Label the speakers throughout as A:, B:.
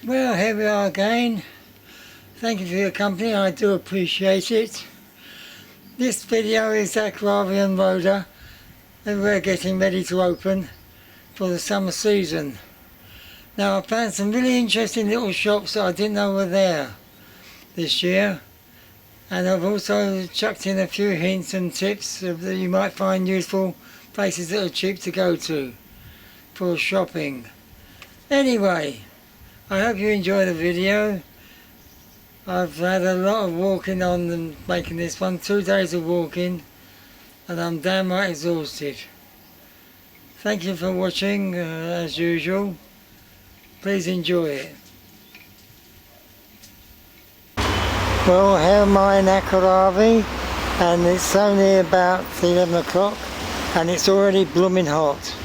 A: Well, here we are again. Thank you for your company, I do appreciate it. This video is Acharavi and Roda, and we're getting ready to open for the summer season. Now, I found some really interesting little shops that I didn't know were there this year, and I've also chucked in a few hints and tips that you might find useful, places that are cheap to go to for shopping. Anyway, I hope you enjoy the video. I've had a lot of walking on and making this one, 2 days of walking, and I'm damn right exhausted. Thank you for watching, as usual. Please enjoy it. Well, here am I in Acharavi, and it's only about 11 o'clock, and it's already blooming hot.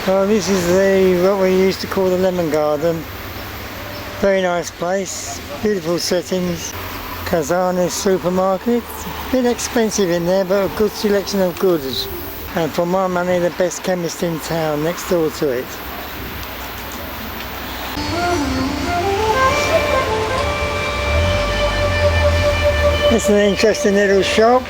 A: Well, this is what we used to call the Lemon Garden. Very nice place, beautiful settings. Kazana's supermarket, a bit expensive in there, but a good selection of goods. And for my money, the best chemist in town next door to it. It's an interesting little shop.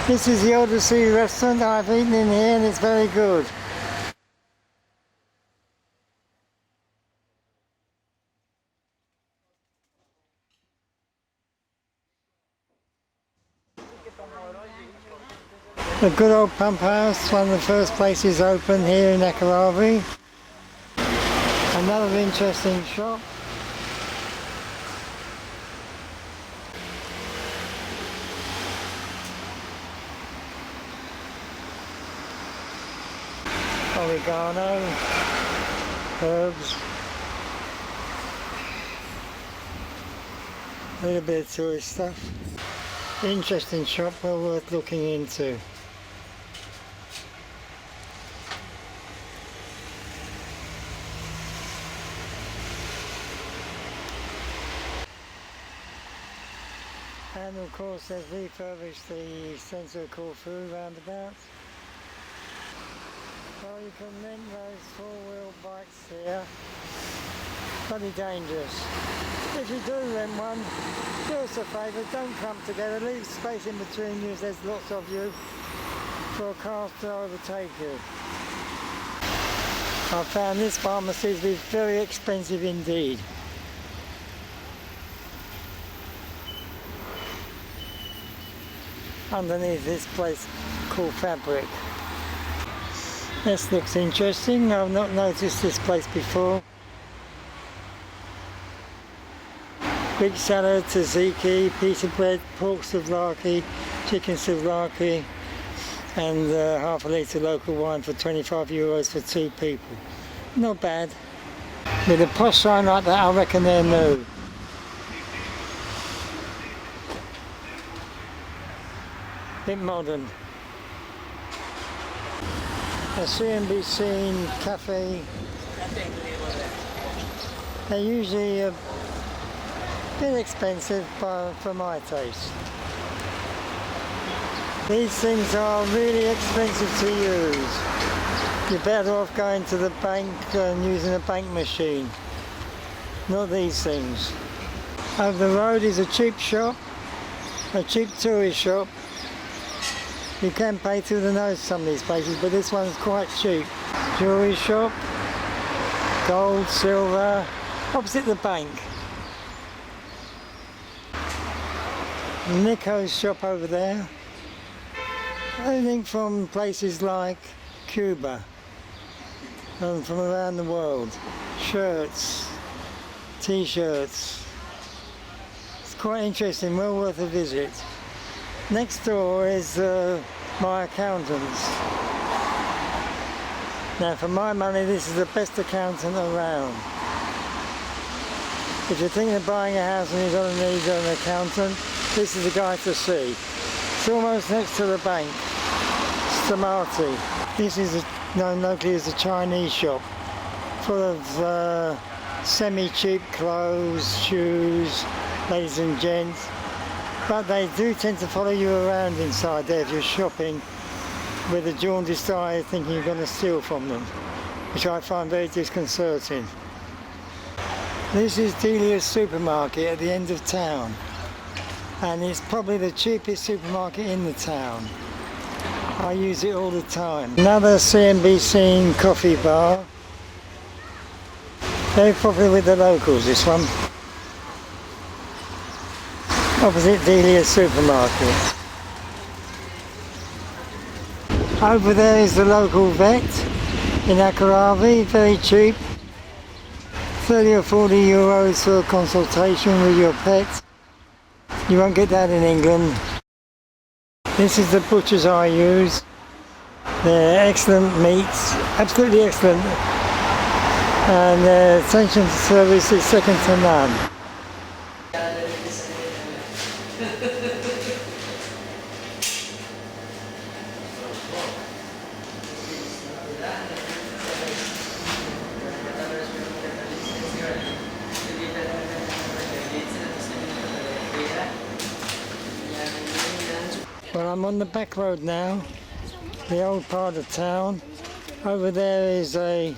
A: This is the Odyssey restaurant. I've eaten in here and it's very good. The good old pump house, one of the first places open here in Acharavi. Another interesting shop. Oregano, herbs, a little bit of tourist stuff. Interesting shop, well worth looking into. And of course they've refurbished the centre of Corfu roundabout. Well, you can rent those four-wheel bikes here. Bloody dangerous. If you do rent one, do us a favour, don't clump together, leave space in between you, there's lots of you, for cars to overtake you. I found this pharmacy to be very expensive indeed. Underneath this place called Fabric. This looks interesting, I've not noticed this place before. Greek salad, tzatziki, piece of bread, pork souvlaki, chicken souvlaki, and half a litre local wine for €25 for 2 people. Not bad. With a posh sign like that, I reckon they're new. Bit modern. A CNBC cafe. They're usually a bit expensive for my taste. These things are really expensive to use. You're better off going to the bank and using a bank machine. Not these things. Over the road is a cheap shop, a cheap tourist shop. You can pay through the nose some of these places, but this one's quite cheap. Jewellery shop, gold, silver, opposite the bank. Nico's shop over there. Everything from places like Cuba and from around the world. Shirts, t-shirts. It's quite interesting, well worth a visit. Next door is my accountant's. Now for my money this is the best accountant around. If you're thinking of buying a house and you're going to need an accountant, this is the guy to see. It's almost next to the bank. Stamati. This is known locally as a Chinese shop, full of semi-cheap clothes, shoes, ladies and gents. But they do tend to follow you around inside there if you're shopping with a jaundiced eye thinking you're going to steal from them, which I find very disconcerting. This is Delia's supermarket at the end of town, and it's probably the cheapest supermarket in the town. I use it all the time. Another CNBC coffee bar. Very popular with the locals, this one. Opposite Delia's supermarket. Over there is the local vet in Acharavi, very cheap. 30 or 40 euros for a consultation with your pet. You won't get that in England. This is the butchers I use. They're excellent meats, absolutely excellent. And their attention to service is second to none. Well, I'm on the back road now, the old part of town. Over there is I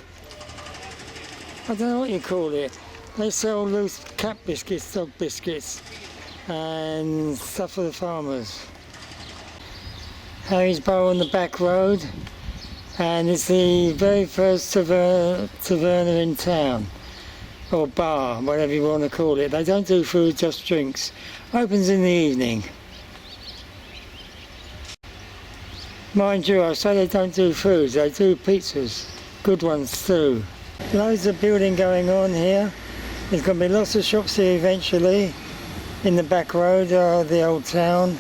A: don't know what you call it. They sell loose cat biscuits, dog biscuits, and stuff for the farmers. Harry's Bar on the back road, and it's the very first taverna in town, or bar, whatever you want to call it. They don't do food, just drinks. Opens in the evening. Mind you, I say they don't do food, they do pizzas, good ones too. Loads of building going on here. There's going to be lots of shops here eventually, in the back road of the old town.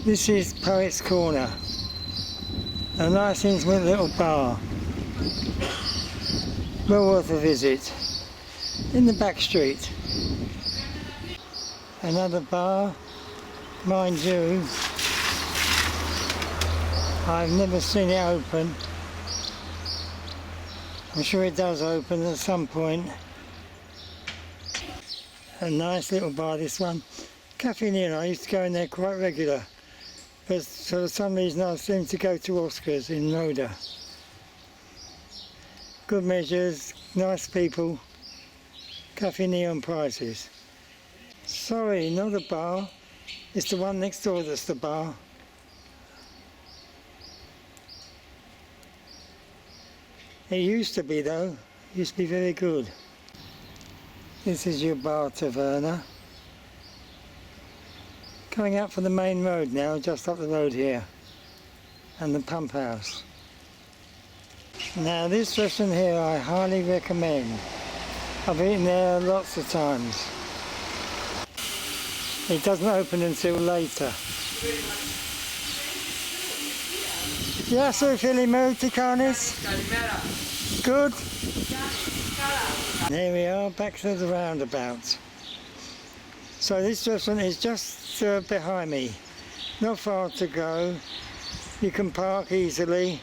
A: This is Poets Corner. A nice intimate little bar, well worth a visit, in the back street. Another bar, mind you, I've never seen it open. I'm sure it does open at some point. A nice little bar, this one. Cafe Neon, I used to go in there quite regular. But for some reason I seem to go to Oscar's in Roda. Good measures, nice people, Cafe Neon prices. Sorry, not a bar, it's the one next door that's the bar. It used to be though, it used to be very good. This is your bar taverna. Coming out from the main road now, just up the road here, and the pump house. Now this restaurant here I highly recommend. I've eaten there lots of times. It doesn't open until later. Γεια σου φίλοι μου, τι κάνεις? Good? Here we are, back to the roundabout. So this restaurant is just behind me, not far to go. You can park easily,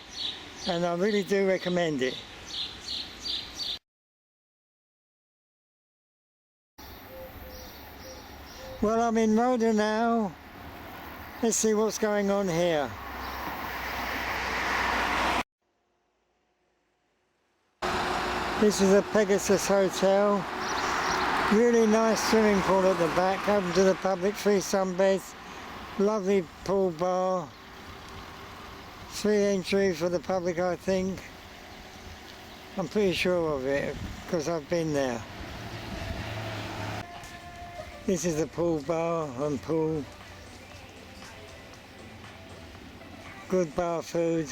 A: and I really do recommend it. Well, I'm in Roda now. Let's see what's going on here. This is a Pegasus Hotel. Really nice swimming pool at the back, open to the public, 3 sunbeds, Lovely pool bar. Free entry for the public, I think. I'm pretty sure of it because I've been there. This is the pool bar and pool. Good bar food.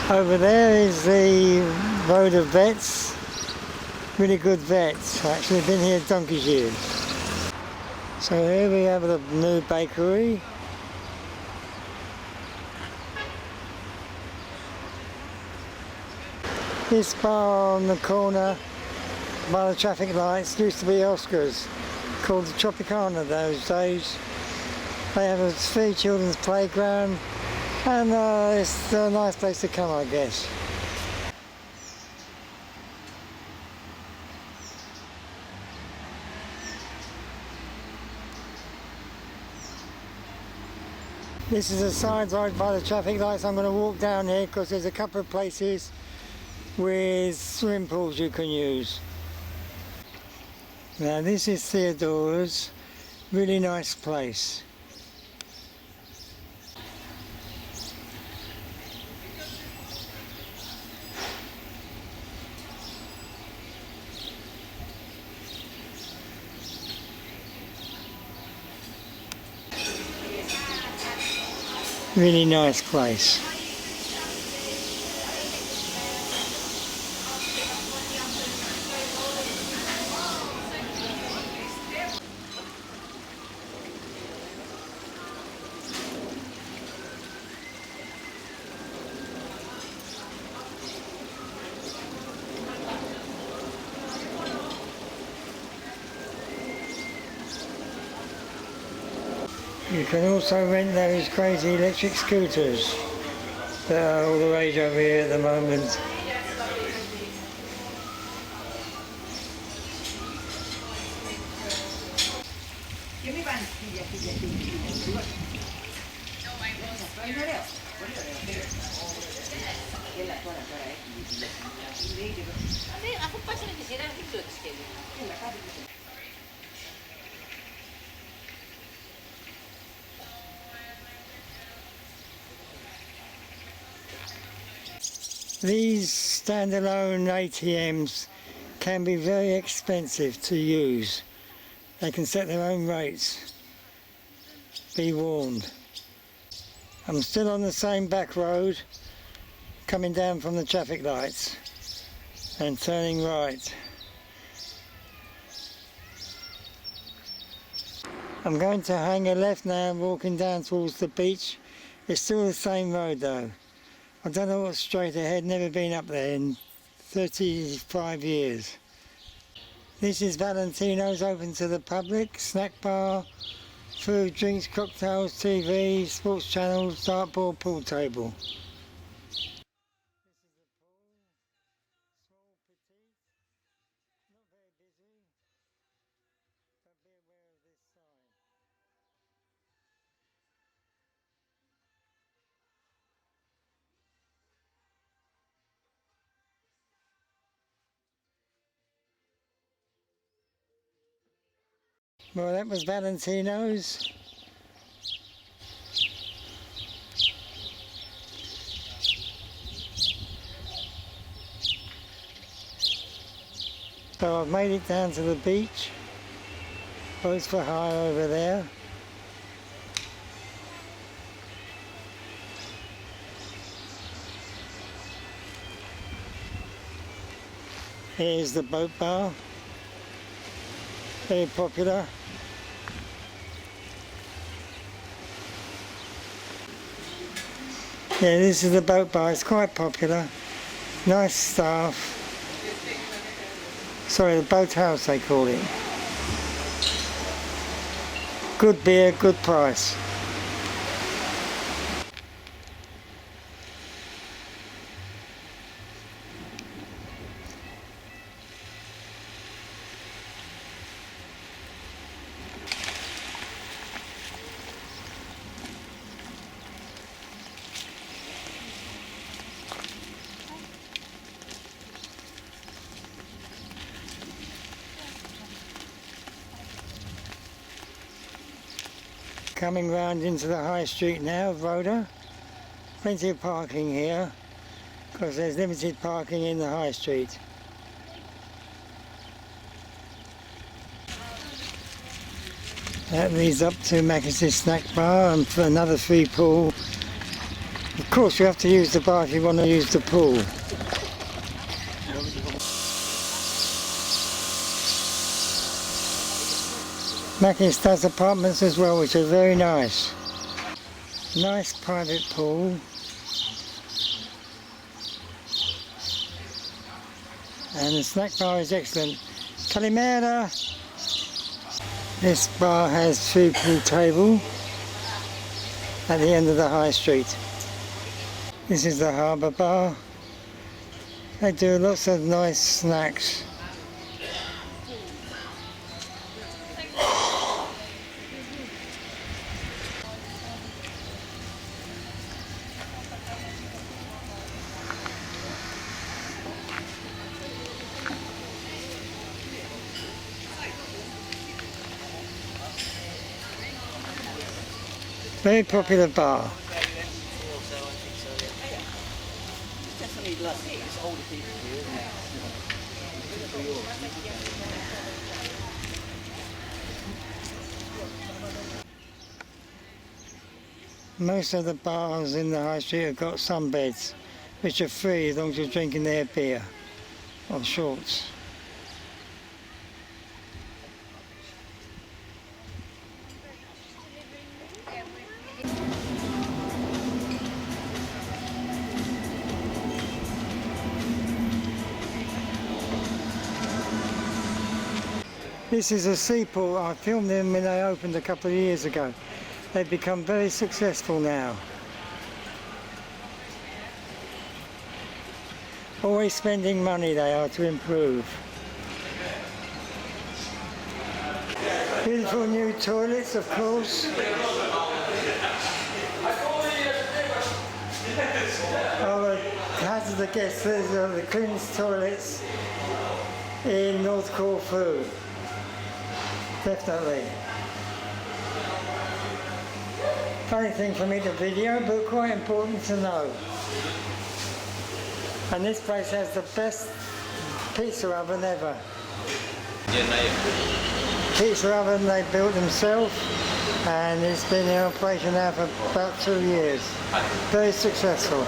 A: Over there is the road of vets. Really good vets. Actually been here donkey's years. So here we have the new bakery. This bar on the corner by the traffic lights used to be Oscar's, called the Tropicana those days. They have a free children's playground and it's a nice place to come, I guess. This is a side road by the traffic lights. I'm going to walk down here because there's a couple of places with swimming pools you can use. Now this is Theodora's, really nice place. Really nice place. You can also rent those crazy electric scooters that are all the rage over here at the moment. These standalone ATMs can be very expensive to use. They can set their own rates. Be warned. I'm still on the same back road, coming down from the traffic lights and turning right. I'm going to hang a left now, walking down towards the beach. It's still the same road though. I don't know what's straight ahead, never been up there in 35 years. This is Valentino's, open to the public, snack bar, food, drinks, cocktails, TV, sports channels, dartboard, pool table. Well, that was Valentino's. So I've made it down to the beach. Boats for hire over there. Here's the boat bar. Very popular. Yeah, this is the boat bar. It's quite popular. Nice staff. Sorry, the boat house they call it. Good beer, good price. Coming round into the high street now of Roda. Plenty of parking here because there's limited parking in the high street. That leads up to Mackie's snack bar and for another free pool. Of course you have to use the bar if you want to use the pool. Mackie's does apartments as well, which are very nice. Nice private pool. And the snack bar is excellent. Kalimera! This bar has 3 pool table at the end of the high street. This is the harbour bar. They do lots of nice snacks. Very popular bar. Most of the bars in the high street have got sunbeds, which are free as long as you're drinking their beer or shorts. This is a seaport. I filmed them when they opened a couple of years ago. They've become very successful now. Always spending money they are to improve. Beautiful new toilets, of course. Oh, hazard the guests, these are the cleanest toilets in North Corfu. Definitely. Funny thing for me to video, but quite important to know. And this place has the best pizza oven ever. Pizza oven they built themselves, and it's been in operation now for about 2 years. Very successful.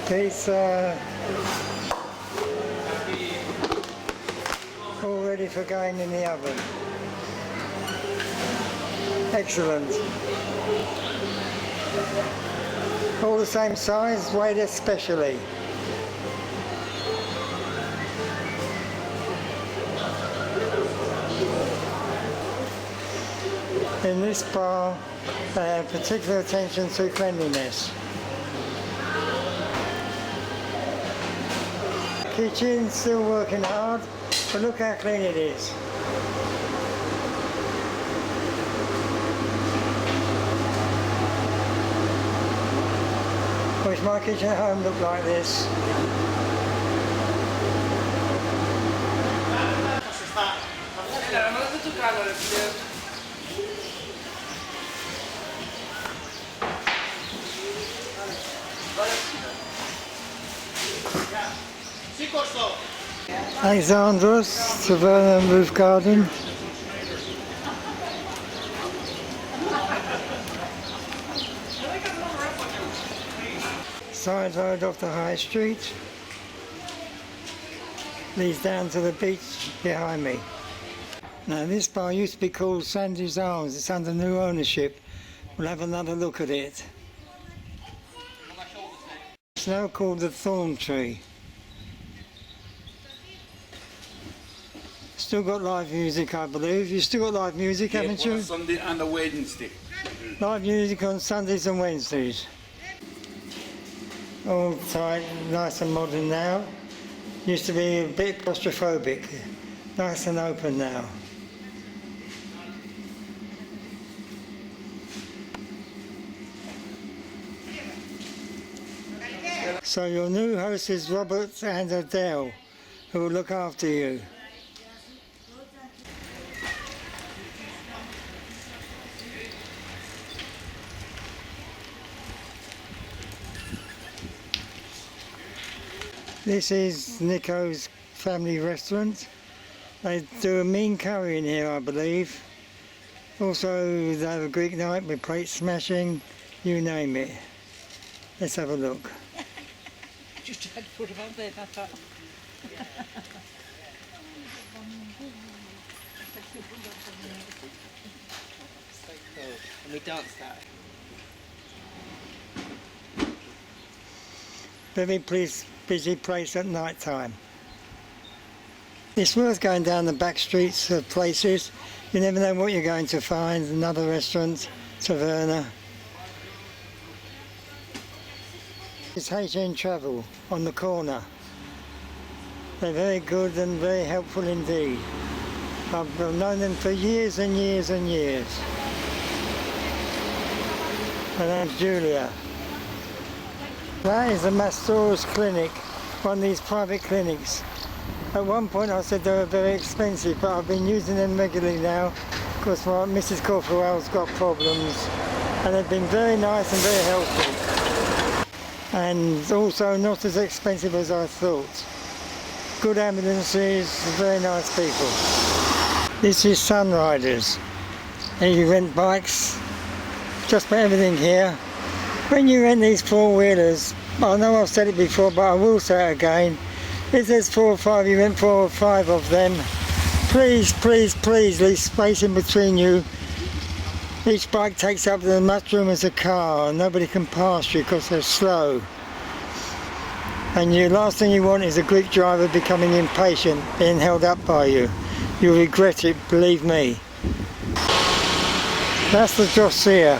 A: Pizza all ready for going in the oven. Excellent. All the same size, weighed especially. In this bar, they have particular attention to cleanliness. Kitchen still working hard, but look how clean it is. Wish my kitchen at home looked like this. Alexandros, Tavernas roof garden. Side road off the high street. Leads down to the beach behind me. Now this bar used to be called Sandy's Arms. It's under new ownership. We'll have another look at it. It's now called the Thorn Tree. Still got live music, I believe. You've still got live music, haven't you?
B: On Sunday and a Wednesday.
A: Live music on Sundays and Wednesdays. All tight, nice and modern now. Used to be a bit claustrophobic. Nice and open now. So your new host is Robert and Adele, who will look after you. This is Nico's family restaurant. They do a mean curry in here, I believe. Also, they have a Greek night with plate smashing, you name it. Let's have a look.
B: Just had to put them on there, that's all. So cool. And we danced that.
A: Very busy place at night time. It's worth going down the back streets of places. You never know what you're going to find. Another restaurant, Taverna. It's HN Travel on the corner. They're very good and very helpful indeed. I've known them for years and years and years. My name's Julia. That is the Mastor's clinic, one of these private clinics. At one point I said they were very expensive, but I've been using them regularly now because Mrs. Corfual's got problems, and they've been very nice and very helpful. And also not as expensive as I thought. Good ambulances, very nice people. This is Sunriders. And you rent bikes, just about everything here. When you rent these four-wheelers, I know I've said it before, but I will say it again. If there's 4 or 5, you rent 4 or 5 of them. Please, please, please leave space in between you. Each bike takes up as much room as a car, and nobody can pass you because they're slow. And the last thing you want is a Greek driver becoming impatient, being held up by you. You'll regret it, believe me. That's the Drossia.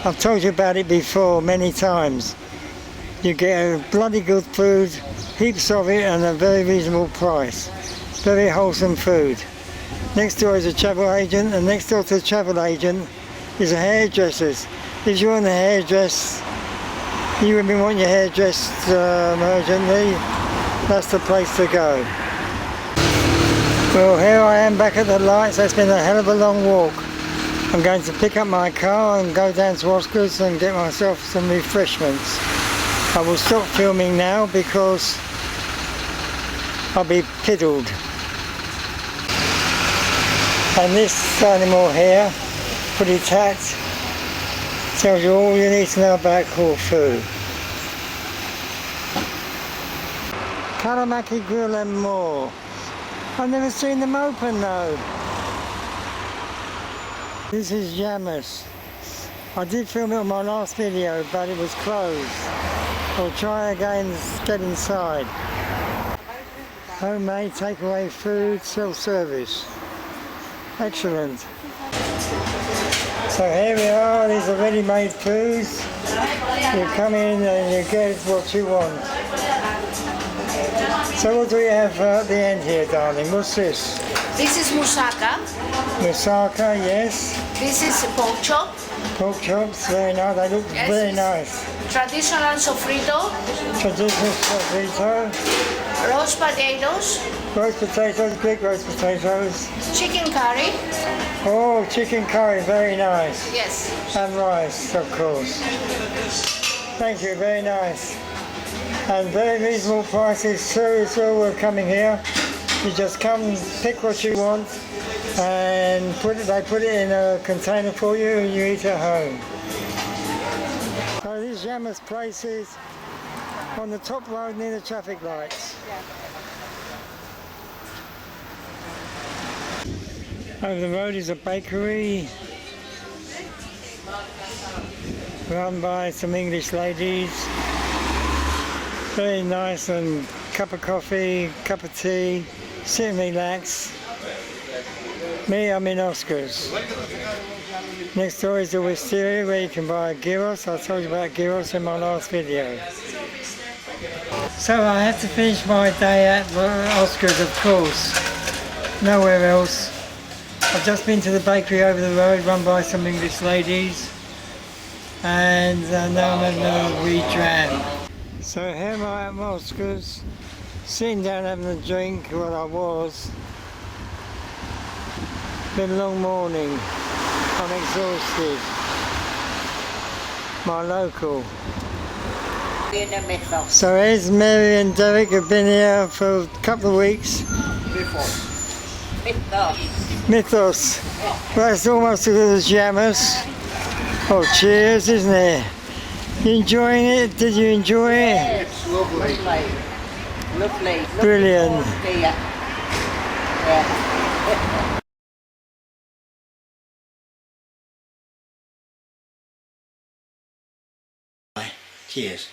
A: I've told you about it before many times. You get a bloody good food, heaps of it, and a very reasonable price. Very wholesome food. Next door is a travel agent, and next door to the travel agent is a hairdresser's. If you want a hairdress, you would be wanting your hair dressed urgently, that's the place to go. Well, here I am back at the lights. It's been a hell of a long walk. I'm going to pick up my car and go down to Oscar's and get myself some refreshments. I will stop filming now because I'll be piddled. And this animal here, pretty tat, tells you all you need to know about Corfu. Kalamaki Grill and more. I've never seen them open though. This is Yamas. I did film it on my last video, but it was closed. I'll try again and get inside. Homemade takeaway food, self-service. Excellent. So here we are, these are ready-made foods. You come in and you get what you want. So what do we have at the end here, darling? What's this?
C: This is moussaka.
A: Moussaka, yes.
C: This is pork chop.
A: Pork chops, very nice. They look very nice.
C: Traditional sofrito.
A: Traditional sofrito.
C: Roast potatoes.
A: Roast potatoes, Greek roast potatoes.
C: Chicken curry.
A: Oh, chicken curry, very nice.
C: Yes.
A: And rice, of course. Thank you, very nice. And very reasonable prices too, so we're coming here. You just come, pick what you want, and they put it in a container for you and you eat at home. So this Yamas place is on the top road near the traffic lights. Over the road is a bakery run by some English ladies. Very nice, and cup of coffee, cup of tea, sit and relax. Me, I'm in Oscar's. Next door is the Wisteria where you can buy gyros. I told you about gyros in my last video. So I had to finish my day at Oscar's, of course. Nowhere else. I've just been to the bakery over the road run by some English ladies. And now I'm having a wee dram. So here am I at Oscar's, sitting down having a drink. Well, I was. Been a long morning. I'm exhausted. My local.
D: being a mythos.
A: So here's Mary and Derek have been here for a couple of weeks.
D: Mythos.
A: Mythos. Well, it's almost as good as Jammers. Oh, cheers, isn't it? You enjoying it? Did you enjoy it?
D: It's lovely. Lovely.
A: Brilliant.
D: Looking forward to it. Yeah.
A: Cheers.